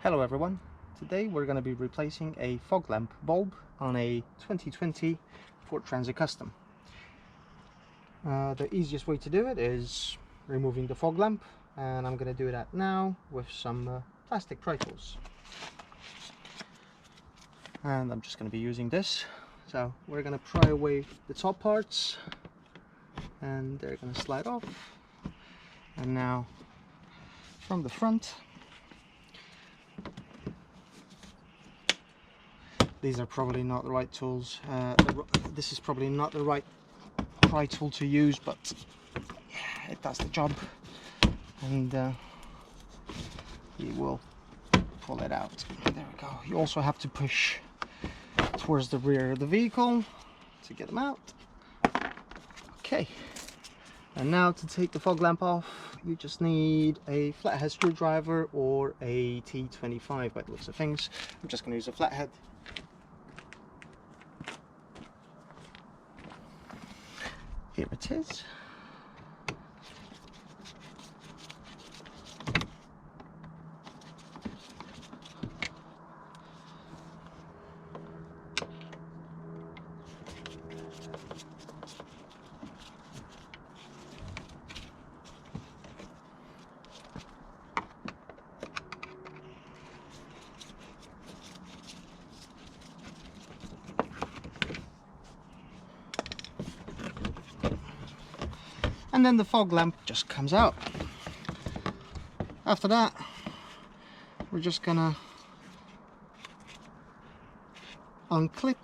Hello everyone, today we're going to be replacing a fog lamp bulb on a 2020 Ford Transit Custom. The easiest way to do it is removing the fog lamp, and I'm going to do that now with some plastic pry tools. And I'm just going to be using this. So we're going to pry away the top parts and they're going to slide off. And now from the front, these are probably not the right tools. This is probably not the right pry tool to use, but yeah, it does the job. And you will pull it out. There we go. You also have to push towards the rear of the vehicle to get them out. Okay. And now to take the fog lamp off, you just need a flathead screwdriver or a T25 by the looks of things. I'm just going to use a flathead. Here it is. And then the fog lamp just comes out. After that, we're just gonna unclip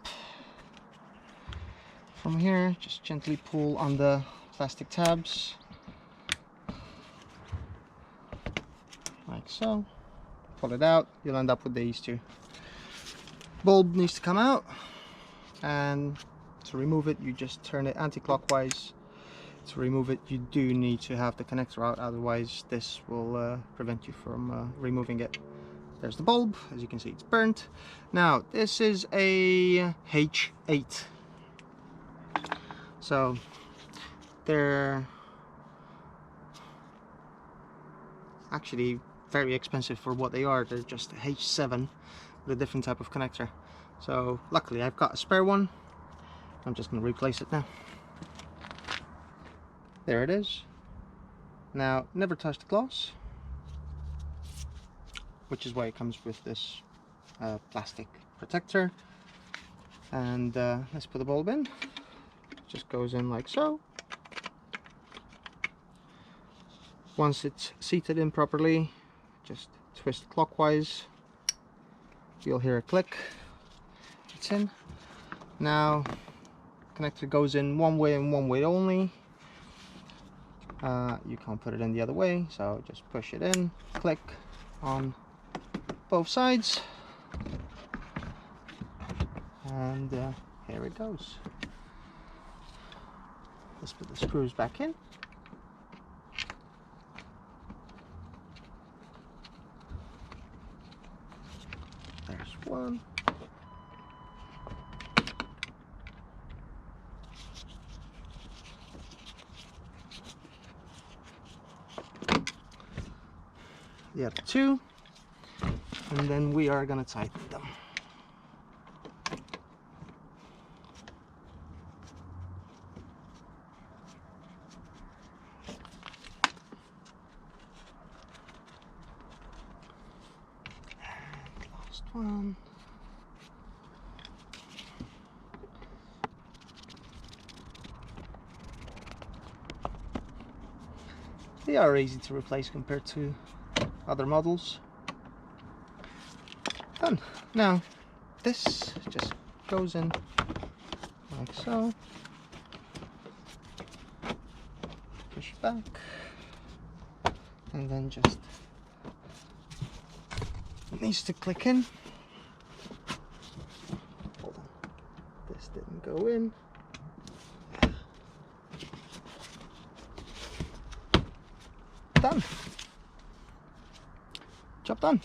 from here, just gently pull on the plastic tabs like so, pull it out, you'll end up with these two. Bulb needs to come out, and to remove it you just turn it anti-clockwise. To remove it you do need to have the connector out, otherwise this will prevent you from removing it. There's the bulb, as you can see it's burnt. Now this is a H8, so they're actually very expensive for what they are. They're just a H7 with a different type of connector. So luckily I've got a spare one. I'm just going to replace it now. There it is. Now never touch the gloss, which is why it comes with this plastic protector. And let's put the bulb in. It just goes in like so. Once it's seated in properly, just twist clockwise. You'll hear a click. It's in. Now connector goes in one way and one way only. You can't put it in the other way, so just push it in, click on both sides, and here it goes. Let's put the screws back in. There's one. The other two, and then we are going to tighten them. And last one. They are easy to replace compared to other models. Done. Now this just goes in like so, push back, and then just needs to click in. Hold on, this didn't go in. Done. Job done.